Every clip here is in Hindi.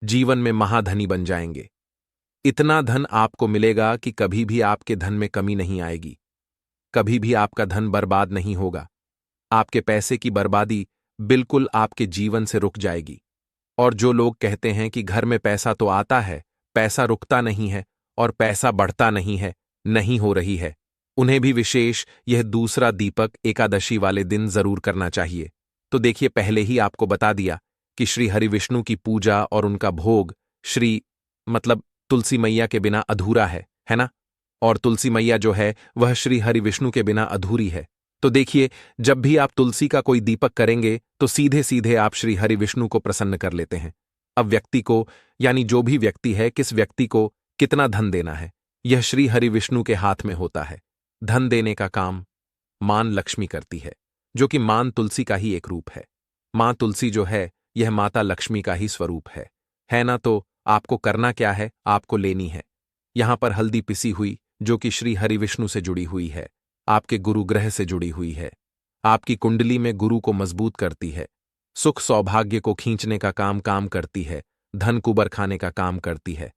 जीवन में महाधनी बन जाएंगे। इतना धन आपको मिलेगा कि कभी भी आपके धन में कमी नहीं आएगी। कभी भी आपका धन बर्बाद नहीं होगा। आपके पैसे की बर्बादी बिल्कुल आपके जीवन से रुक जाएगी। और जो लोग कहते हैं कि घर में पैसा तो आता है, पैसा रुकता नहीं है और पैसा बढ़ता नहीं हो रही है, उन्हें भी विशेष यह दूसरा दीपक एकादशी वाले दिन जरूर करना चाहिए। तो देखिए, पहले ही आपको बता दिया कि श्री हरिविष्णु की पूजा और उनका भोग श्री मतलब तुलसी मैया के बिना अधूरा है ना? और तुलसी मैया जो है वह श्री हरिविष्णु के बिना अधूरी है। तो देखिए, जब भी आप तुलसी का कोई दीपक करेंगे तो सीधे सीधे आप श्री हरिविष्णु को प्रसन्न कर लेते हैं। अब व्यक्ति को, यानी जो भी व्यक्ति है, किस व्यक्ति को कितना धन देना है, यह श्री हरिविष्णु के हाथ में होता है। धन देने का काम मां लक्ष्मी करती है, जो कि मां तुलसी का ही एक रूप है। मां तुलसी जो है यह माता लक्ष्मी का ही स्वरूप है ना? तो आपको करना क्या है? आपको लेनी है यहां पर हल्दी पिसी हुई, जो कि श्री हरिविष्णु से जुड़ी हुई है, आपके गुरु ग्रह से जुड़ी हुई है, आपकी कुंडली में गुरु को मजबूत करती है, सुख सौभाग्य को खींचने का काम करती है, धन कुबर खाने का काम करती है।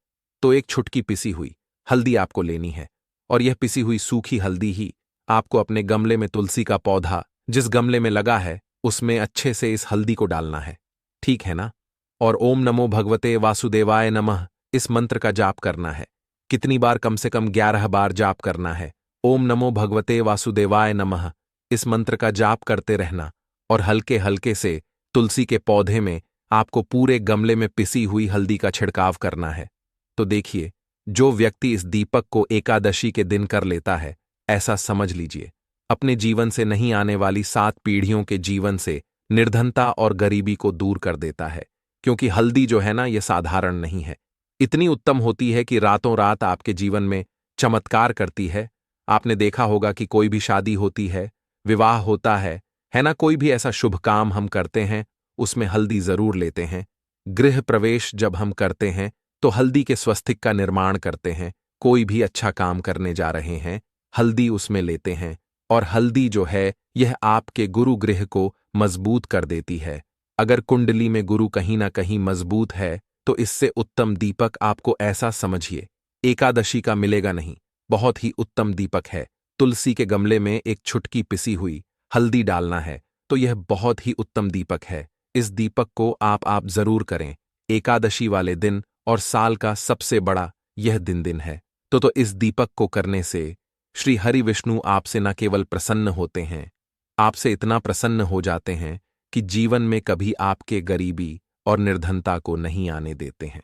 तो एक छुटकी पिसी हुई हल्दी आपको लेनी है, और यह पिसी हुई सूखी हल्दी ही आपको अपने गमले में तुलसी का पौधा जिस गमले में लगा है उसमें अच्छे से इस हल्दी को डालना है, ठीक है ना? और ओम नमो भगवते वासुदेवाय नमः इस मंत्र का जाप करना है। कितनी बार? कम से कम 11 बार जाप करना है। ओम नमो भगवते वासुदेवाय नमः इस मंत्र का जाप करते रहना, और हल्के हल्के से तुलसी के पौधे में आपको पूरे गमले में पिसी हुई हल्दी का छिड़काव करना है। तो देखिए, जो व्यक्ति इस दीपक को एकादशी के दिन कर लेता है, ऐसा समझ लीजिए अपने जीवन से नहीं आने वाली 7 पीढ़ियों के जीवन से निर्धनता और गरीबी को दूर कर देता है। क्योंकि हल्दी जो है ना, यह साधारण नहीं है, इतनी उत्तम होती है कि रातों रात आपके जीवन में चमत्कार करती है। आपने देखा होगा कि कोई भी शादी होती है, विवाह होता है ना? कोई भी ऐसा शुभ काम हम करते हैं उसमें हल्दी जरूर लेते हैं। गृह प्रवेश जब हम करते हैं तो हल्दी के स्वस्तिक का निर्माण करते हैं। कोई भी अच्छा काम करने जा रहे हैं, हल्दी उसमें लेते हैं, और हल्दी जो है यह आपके गुरु गृह को मजबूत कर देती है। अगर कुंडली में गुरु कहीं ना कहीं मजबूत है तो इससे उत्तम दीपक आपको, ऐसा समझिए, एकादशी का मिलेगा नहीं। बहुत ही उत्तम दीपक है। तुलसी के गमले में एक छुटकी पिसी हुई हल्दी डालना है, तो यह बहुत ही उत्तम दीपक है। इस दीपक को आप जरूर करें एकादशी वाले दिन, और साल का सबसे बड़ा यह दिन है। तो इस दीपक को करने से श्री हरि विष्णु आपसे न केवल प्रसन्न होते हैं, आपसे इतना प्रसन्न हो जाते हैं कि जीवन में कभी आपके गरीबी और निर्धनता को नहीं आने देते हैं।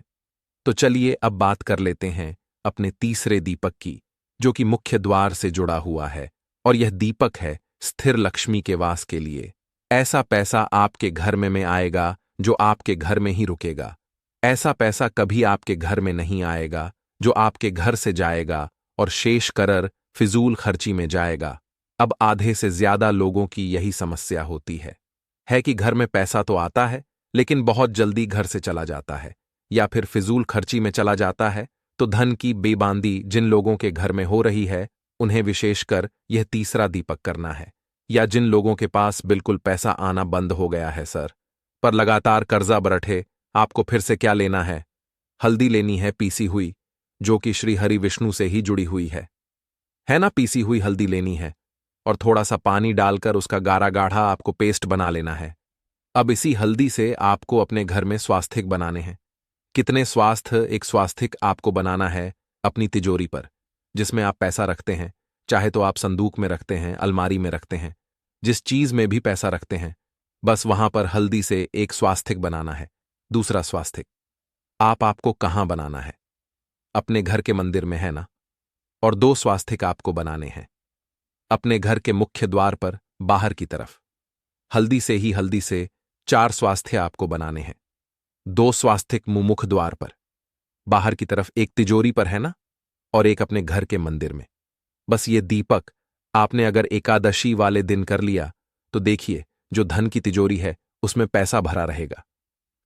तो चलिए अब बात कर लेते हैं अपने तीसरे दीपक की, जो कि मुख्य द्वार से जुड़ा हुआ है, और यह दीपक है स्थिर लक्ष्मी के वास के लिए। ऐसा पैसा आपके घर में आएगा जो आपके घर में ही रुकेगा। ऐसा पैसा कभी आपके घर में नहीं आएगा जो आपके घर से जाएगा और शेष करर फिजूल खर्ची में जाएगा। अब आधे से ज्यादा लोगों की यही समस्या होती है कि घर में पैसा तो आता है लेकिन बहुत जल्दी घर से चला जाता है, या फिर फिजूल खर्ची में चला जाता है। तो धन की बेबांदी जिन लोगों के घर में हो रही है, उन्हें विशेषकर यह तीसरा दीपक करना है। या जिन लोगों के पास बिल्कुल पैसा आना बंद हो गया है सर, पर लगातार कर्जा बरठे, आपको फिर से क्या लेना है? हल्दी लेनी है पीसी हुई, जो कि श्री हरि विष्णु से ही जुड़ी हुई है ना? पीसी हुई हल्दी लेनी है, और थोड़ा सा पानी डालकर उसका गाढ़ा गाढ़ा आपको पेस्ट बना लेना है। अब इसी हल्दी से आपको अपने घर में स्वास्थिक बनाने हैं। कितने स्वास्थ्य? एक स्वास्थिक आपको बनाना है अपनी तिजोरी पर, जिसमें आप पैसा रखते हैं। चाहे तो आप संदूक में रखते हैं, अलमारी में रखते हैं, जिस चीज में भी पैसा रखते हैं, बस वहां पर हल्दी से एक स्वास्थिक बनाना है। दूसरा स्वास्थिक आपको कहां बनाना है? अपने घर के मंदिर में, है ना? और 2 स्वास्थिक आपको बनाने हैं अपने घर के मुख्य द्वार पर बाहर की तरफ। हल्दी से 4 स्वास्थ्य आपको बनाने हैं। 2 स्वास्थिक मुख द्वार पर बाहर की तरफ, एक तिजोरी पर, है ना? और एक अपने घर के मंदिर में। बस ये दीपक आपने अगर एकादशी वाले दिन कर लिया तो देखिए, जो धन की तिजोरी है उसमें पैसा भरा रहेगा।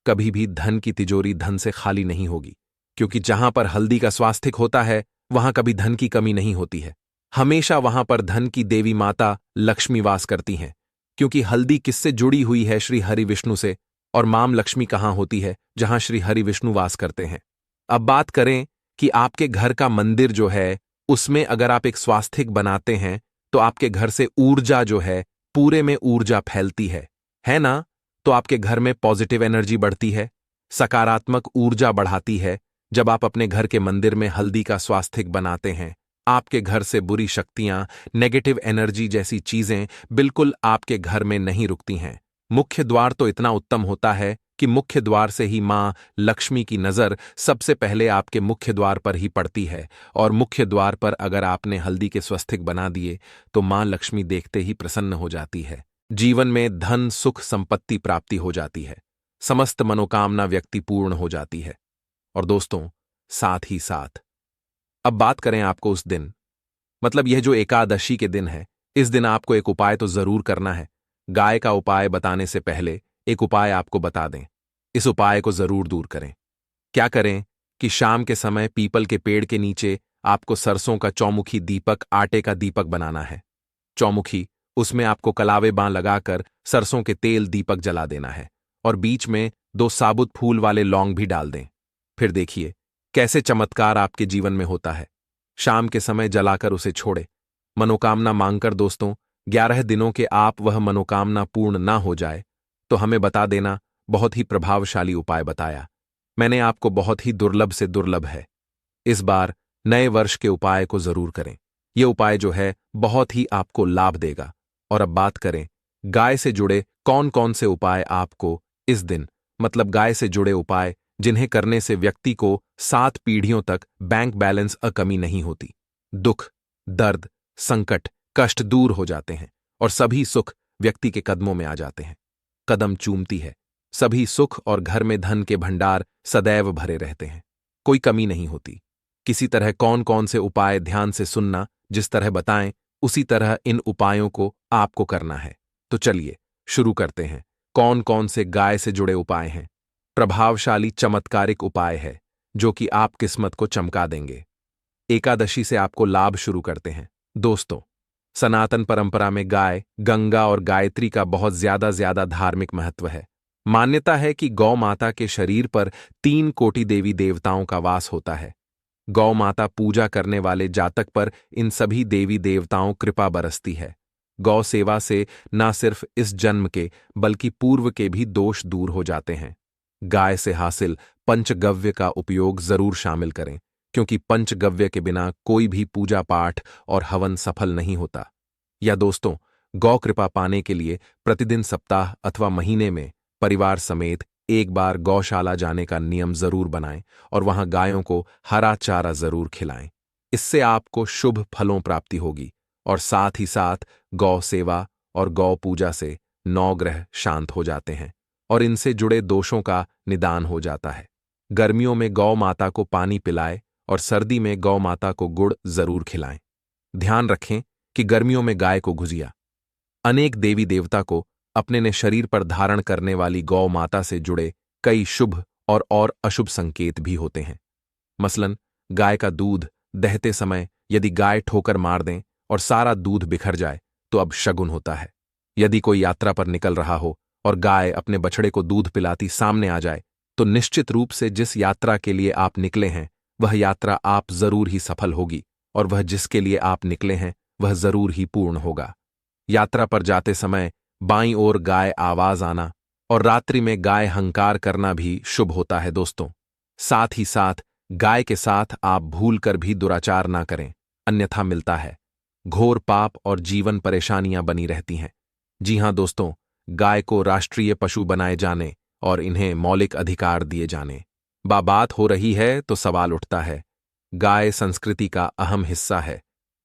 कभी भी धन की तिजोरी धन से खाली नहीं होगी, क्योंकि जहां पर हल्दी का स्वास्थिक होता है वहां कभी धन की कमी नहीं होती है। हमेशा वहां पर धन की देवी माता लक्ष्मी वास करती हैं, क्योंकि हल्दी किससे जुड़ी हुई है? श्री हरि विष्णु से। और माम लक्ष्मी कहां होती है? जहां श्री हरि विष्णु वास करते हैं। अब बात करें कि आपके घर का मंदिर जो है उसमें अगर आप एक स्वास्तिक बनाते हैं तो आपके घर से ऊर्जा जो है पूरे में ऊर्जा फैलती है ना? तो आपके घर में पॉजिटिव एनर्जी बढ़ती है, सकारात्मक ऊर्जा बढ़ाती है। जब आप अपने घर के मंदिर में हल्दी का स्वास्तिक बनाते हैं, आपके घर से बुरी शक्तियां, नेगेटिव एनर्जी जैसी चीजें बिल्कुल आपके घर में नहीं रुकती हैं। मुख्य द्वार तो इतना उत्तम होता है कि मुख्य द्वार से ही मां लक्ष्मी की नजर सबसे पहले आपके मुख्य द्वार पर ही पड़ती है, और मुख्य द्वार पर अगर आपने हल्दी के स्वस्तिक बना दिए तो मां लक्ष्मी देखते ही प्रसन्न हो जाती है। जीवन में धन, सुख, संपत्ति प्राप्ति हो जाती है, समस्त मनोकामना व्यक्ति पूर्ण हो जाती है। और दोस्तों, साथ ही साथ अब बात करें आपको उस दिन, मतलब यह जो एकादशी के दिन है, इस दिन आपको एक उपाय तो जरूर करना है। गाय का उपाय बताने से पहले एक उपाय आपको बता दें, इस उपाय को जरूर दूर करें। क्या करें कि शाम के समय पीपल के पेड़ के नीचे आपको सरसों का चौमुखी दीपक, आटे का दीपक बनाना है। चौमुखी, उसमें आपको कलावे बां लगाकर सरसों के तेल दीपक जला देना है, और बीच में 2 साबुत फूल वाले लौंग भी डाल दें। फिर देखिए कैसे चमत्कार आपके जीवन में होता है। शाम के समय जलाकर उसे छोड़े, मनोकामना मांगकर। दोस्तों, 11 दिनों के आप वह मनोकामना पूर्ण ना हो जाए तो हमें बता देना। बहुत ही प्रभावशाली उपाय बताया मैंने आपको, बहुत ही दुर्लभ से दुर्लभ है। इस बार नए वर्ष के उपाय को जरूर करें, यह उपाय जो है बहुत ही आपको लाभ देगा। और अब बात करें गाय से जुड़े कौन कौन से उपाय आपको इस दिन, मतलब गाय से जुड़े उपाय जिन्हें करने से व्यक्ति को 7 पीढ़ियों तक बैंक बैलेंस कमी नहीं होती, दुख, दर्द, संकट, कष्ट दूर हो जाते हैं और सभी सुख व्यक्ति के कदमों में आ जाते हैं। कदम चूमती है सभी सुख, और घर में धन के भंडार सदैव भरे रहते हैं, कोई कमी नहीं होती। किसी तरह कौन कौन से उपाय ध्यान से सुनना, जिस तरह बताएं उसी तरह इन उपायों को आपको करना है। तो चलिए शुरू करते हैं। कौन कौन से गाय से जुड़े उपाय हैं? प्रभावशाली चमत्कारिक उपाय है जो कि आप किस्मत को चमका देंगे। एकादशी से आपको लाभ शुरू करते हैं। दोस्तों, सनातन परंपरा में गाय, गंगा और गायत्री का बहुत ज्यादा धार्मिक महत्व है। मान्यता है कि गौ माता के शरीर पर 3 कोटि देवी देवताओं का वास होता है। गौ माता पूजा करने वाले जातक पर इन सभी देवी देवताओं कृपा बरसती है। गौ सेवा से न सिर्फ इस जन्म के बल्कि पूर्व के भी दोष दूर हो जाते हैं। गाय से हासिल पंचगव्य का उपयोग जरूर शामिल करें, क्योंकि पंचगव्य के बिना कोई भी पूजा पाठ और हवन सफल नहीं होता। या दोस्तों, गौ कृपा पाने के लिए प्रतिदिन, सप्ताह अथवा महीने में परिवार समेत एक बार गौशाला जाने का नियम जरूर बनाएं और वहां गायों को हरा चारा जरूर खिलाएं। इससे आपको शुभ फलों प्राप्ति होगी, और साथ ही साथ गौ सेवा और गौ पूजा से 9 ग्रह शांत हो जाते हैं और इनसे जुड़े दोषों का निदान हो जाता है। गर्मियों में गौ माता को पानी पिलाएं और सर्दी में गौ माता को गुड़ जरूर खिलाएं। ध्यान रखें कि गर्मियों में गाय को गुजिया। अनेक देवी देवता को अपने ने शरीर पर धारण करने वाली गौ माता से जुड़े कई शुभ और अशुभ संकेत भी होते हैं। मसलन, गाय का दूध दहते समय यदि गाय ठोकर मार दें और सारा दूध बिखर जाए तो अब शगुन होता है। यदि कोई यात्रा पर निकल रहा हो और गाय अपने बछड़े को दूध पिलाती सामने आ जाए तो निश्चित रूप से जिस यात्रा के लिए आप निकले हैं वह यात्रा आप जरूर ही सफल होगी, और वह जिसके लिए आप निकले हैं वह जरूर ही पूर्ण होगा। यात्रा पर जाते समय बाईं ओर गाय आवाज आना और रात्रि में गाय हंकार करना भी शुभ होता है। दोस्तों, साथ ही साथ गाय के साथ आप भूल कर भी दुराचार ना करें, अन्यथा मिलता है घोर पाप और जीवन परेशानियां बनी रहती हैं। जी हां दोस्तों, गाय को राष्ट्रीय पशु बनाए जाने और इन्हें मौलिक अधिकार दिए जाने बात हो रही है तो सवाल उठता है, गाय संस्कृति का अहम हिस्सा है,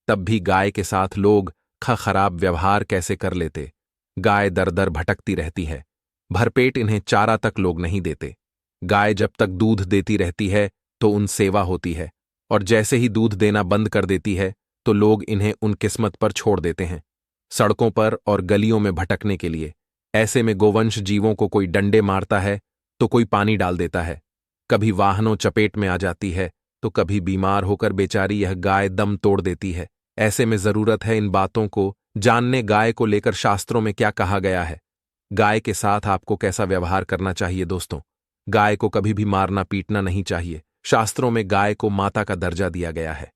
तब भी गाय के साथ लोग खराब व्यवहार कैसे कर लेते? गाय दर दर भटकती रहती है, भरपेट इन्हें चारा तक लोग नहीं देते। गाय जब तक दूध देती रहती है तो उन सेवा होती है, और जैसे ही दूध देना बंद कर देती है तो लोग इन्हें उन किस्मत पर छोड़ देते हैं, सड़कों पर और गलियों में भटकने के लिए। ऐसे में गोवंश जीवों को कोई डंडे मारता है तो कोई पानी डाल देता है, कभी वाहनों चपेट में आ जाती है तो कभी बीमार होकर बेचारी यह गाय दम तोड़ देती है। ऐसे में जरूरत है इन बातों को जानने, गाय को लेकर शास्त्रों में क्या कहा गया है, गाय के साथ आपको कैसा व्यवहार करना चाहिए। दोस्तों, गाय को कभी भी मारना पीटना नहीं चाहिए। शास्त्रों में गाय को माता का दर्जा दिया गया है।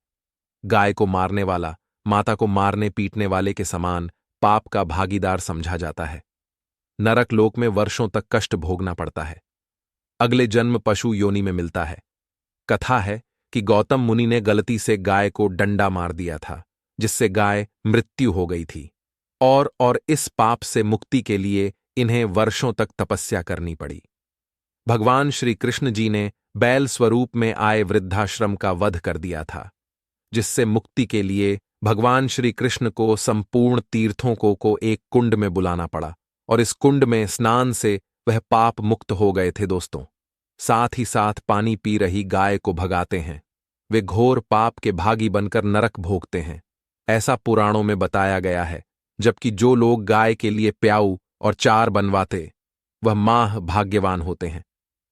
गाय को मारने वाला माता को मारने पीटने वाले के समान पाप का भागीदार समझा जाता है। नरक लोक में वर्षों तक कष्ट भोगना पड़ता है। अगले जन्म पशु योनि में मिलता है। कथा है कि गौतम मुनि ने गलती से गाय को डंडा मार दिया था, जिससे गाय मृत्यु हो गई थी और इस पाप से मुक्ति के लिए इन्हें वर्षों तक तपस्या करनी पड़ी। भगवान श्री कृष्ण जी ने बैल स्वरूप में आए वृद्धाश्रम का वध कर दिया था, जिससे मुक्ति के लिए भगवान श्री कृष्ण को संपूर्ण तीर्थों को एक कुंड में बुलाना पड़ा और इस कुंड में स्नान से वह पाप मुक्त हो गए थे। दोस्तों, साथ ही साथ पानी पी रही गाय को भगाते हैं। वे घोर पाप के भागी बनकर नरक भोगते हैं, ऐसा पुराणों में बताया गया है। जबकि जो लोग गाय के लिए प्याऊ और चार बनवाते वह माह भाग्यवान होते हैं।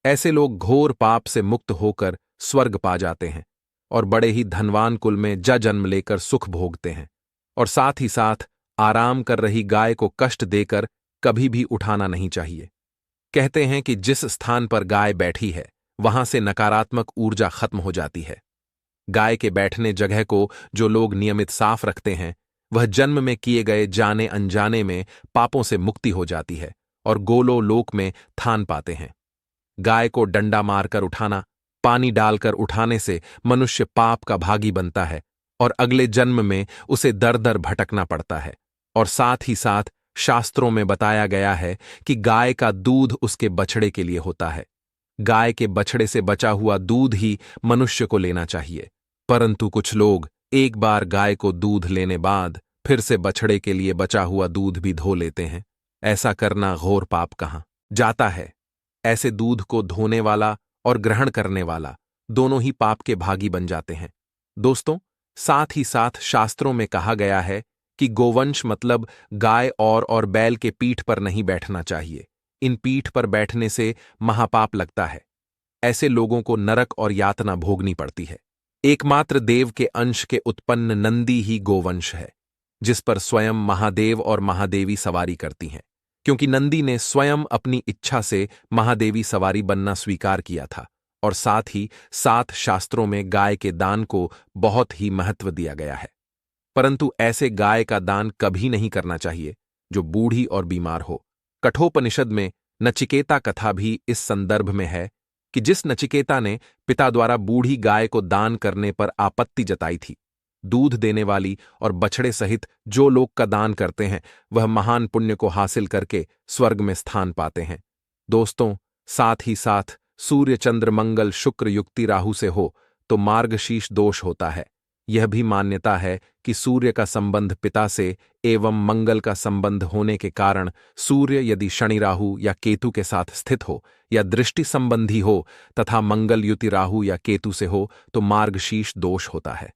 ऐसे लोग घोर पाप से मुक्त होकर स्वर्ग पा जाते हैं और बड़े ही धनवान कुल में जन्म लेकर सुख भोगते हैं। और साथ ही साथ आराम कर रही गाय को कष्ट देकर कभी भी उठाना नहीं चाहिए। कहते हैं कि जिस स्थान पर गाय बैठी है वहां से नकारात्मक ऊर्जा खत्म हो जाती है। गाय के बैठने जगह को जो लोग नियमित साफ रखते हैं वह जन्म में किए गए जाने अनजाने में पापों से मुक्ति हो जाती है और गोलो लोक में थान पाते हैं। गाय को डंडा मारकर उठाना, पानी डालकर उठाने से मनुष्य पाप का भागी बनता है और अगले जन्म में उसे दर दर भटकना पड़ता है। और साथ ही साथ शास्त्रों में बताया गया है कि गाय का दूध उसके बछड़े के लिए होता है। गाय के बछड़े से बचा हुआ दूध ही मनुष्य को लेना चाहिए, परंतु कुछ लोग एक बार गाय को दूध लेने बाद फिर से बछड़े के लिए बचा हुआ दूध भी धो लेते हैं। ऐसा करना घोर पाप कहाँ जाता है। ऐसे दूध को धोने वाला और ग्रहण करने वाला दोनों ही पाप के भागी बन जाते हैं। दोस्तों, साथ ही साथ शास्त्रों में कहा गया है कि गोवंश मतलब गाय और बैल के पीठ पर नहीं बैठना चाहिए। इन पीठ पर बैठने से महापाप लगता है। ऐसे लोगों को नरक और यातना भोगनी पड़ती है। एकमात्र देव के अंश के उत्पन्न नंदी ही गोवंश है, जिस पर स्वयं महादेव और महादेवी सवारी करती हैं, क्योंकि नंदी ने स्वयं अपनी इच्छा से महादेवी सवारी बनना स्वीकार किया था। और साथ ही साथ शास्त्रों में गाय के दान को बहुत ही महत्व दिया गया है। परंतु ऐसे गाय का दान कभी नहीं करना चाहिए जो बूढ़ी और बीमार हो। कठोपनिषद में नचिकेता कथा भी इस संदर्भ में है कि जिस नचिकेता ने पिता द्वारा बूढ़ी गाय को दान करने पर आपत्ति जताई थी। दूध देने वाली और बछड़े सहित जो लोग का दान करते हैं वह महान पुण्य को हासिल करके स्वर्ग में स्थान पाते हैं। दोस्तों, साथ ही साथ सूर्य चंद्र मंगल शुक्र युक्ति राहु से हो तो मार्गशीर्ष दोष होता है। यह भी मान्यता है कि सूर्य का संबंध पिता से एवं मंगल का संबंध होने के कारण सूर्य यदि शनि राहु या केतु के साथ स्थित हो या दृष्टि संबंधी हो तथा मंगल युति राहु या केतु से हो तो मार्गशीर्ष दोष होता है।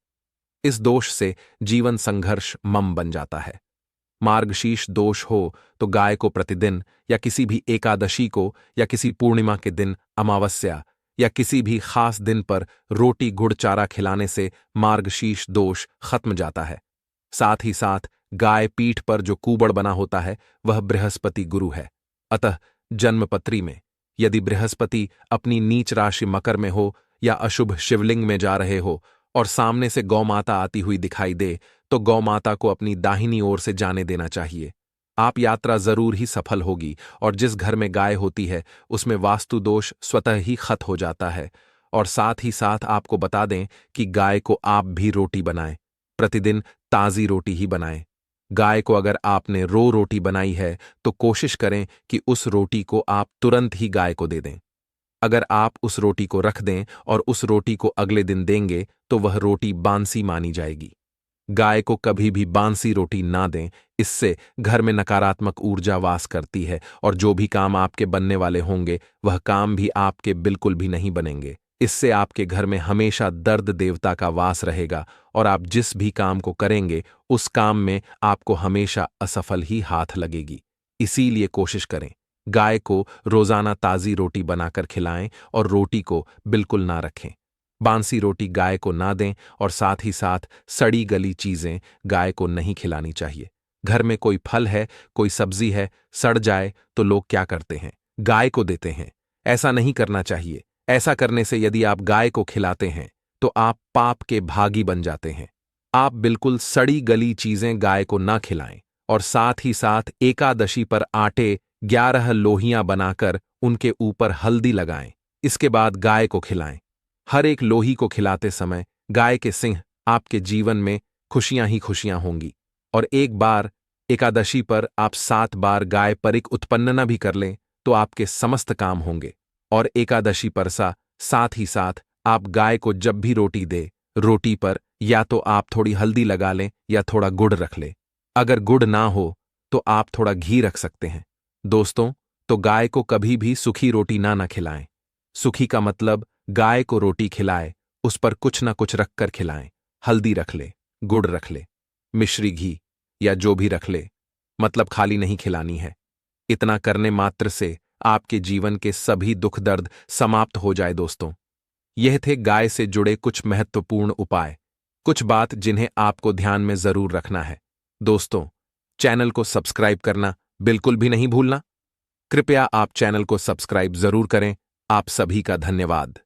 इस दोष से जीवन संघर्ष मम बन जाता है। मार्गशीर्ष दोष हो तो गाय को प्रतिदिन या किसी भी एकादशी को या किसी पूर्णिमा के दिन अमावस्या या किसी भी खास दिन पर रोटी गुड़ चारा खिलाने से मार्गशीर्ष दोष खत्म जाता है। साथ ही साथ गाय पीठ पर जो कूबड़ बना होता है वह बृहस्पति गुरु है। अतः जन्मपत्री में यदि बृहस्पति अपनी नीच राशि मकर में हो या अशुभ शिवलिंग में जा रहे हो और सामने से गौमाता आती हुई दिखाई दे तो गौमाता को अपनी दाहिनी ओर से जाने देना चाहिए। आप यात्रा जरूर ही सफल होगी और जिस घर में गाय होती है उसमें वास्तु दोष स्वतः ही खत्म हो जाता है। और साथ ही साथ आपको बता दें कि गाय को आप भी रोटी बनाएं, प्रतिदिन ताज़ी रोटी ही बनाएं। गाय को अगर आपने रोटी बनाई है तो कोशिश करें कि उस रोटी को आप तुरंत ही गाय को दे दें। अगर आप उस रोटी को रख दें और उस रोटी को अगले दिन देंगे तो वह रोटी बांसी मानी जाएगी। गाय को कभी भी बांसी रोटी ना दें, इससे घर में नकारात्मक ऊर्जा वास करती है और जो भी काम आपके बनने वाले होंगे वह काम भी आपके बिल्कुल भी नहीं बनेंगे। इससे आपके घर में हमेशा दर्द देवता का वास रहेगा और आप जिस भी काम को करेंगे उस काम में आपको हमेशा असफल ही हाथ लगेगी। इसीलिए कोशिश करें गाय को रोजाना ताज़ी रोटी बनाकर खिलाएं और रोटी को बिल्कुल ना रखें। बांसी रोटी गाय को ना दें और साथ ही साथ सड़ी गली चीजें गाय को नहीं खिलानी चाहिए। घर में कोई फल है, कोई सब्जी है, सड़ जाए तो लोग क्या करते हैं? गाय को देते हैं। ऐसा नहीं करना चाहिए। ऐसा करने से यदि आप गाय को खिलाते हैं तो आप पाप के भागी बन जाते हैं। आप बिल्कुल सड़ी गली चीजें गाय को ना खिलाएं और साथ ही साथ एकादशी पर आटे 11 लोहियां बनाकर उनके ऊपर हल्दी लगाएं। इसके बाद गाय को खिलाएं। हर एक लोही को खिलाते समय गाय के सिंह आपके जीवन में खुशियां ही खुशियां होंगी। और एक बार एकादशी पर आप 7 बार गाय परिक उत्पन्न भी कर लें तो आपके समस्त काम होंगे। और एकादशी पर साथ ही साथ आप गाय को जब भी रोटी दे, रोटी पर या तो आप थोड़ी हल्दी लगा लें या थोड़ा गुड़ रख लें। अगर गुड़ ना हो तो आप थोड़ा घी रख सकते हैं। दोस्तों, तो गाय को कभी भी सूखी रोटी ना खिलाएं। सूखी का मतलब गाय को रोटी खिलाए, उस पर कुछ ना कुछ रखकर खिलाएं। हल्दी रख ले, गुड़ रख ले, मिश्री घी या जो भी रख ले, मतलब खाली नहीं खिलानी है। इतना करने मात्र से आपके जीवन के सभी दुख दर्द समाप्त हो जाए। दोस्तों, यह थे गाय से जुड़े कुछ महत्वपूर्ण उपाय, कुछ बात जिन्हें आपको ध्यान में जरूर रखना है। दोस्तों, चैनल को सब्सक्राइब करना बिल्कुल भी नहीं भूलना। कृपया आप चैनल को सब्सक्राइब जरूर करें। आप सभी का धन्यवाद।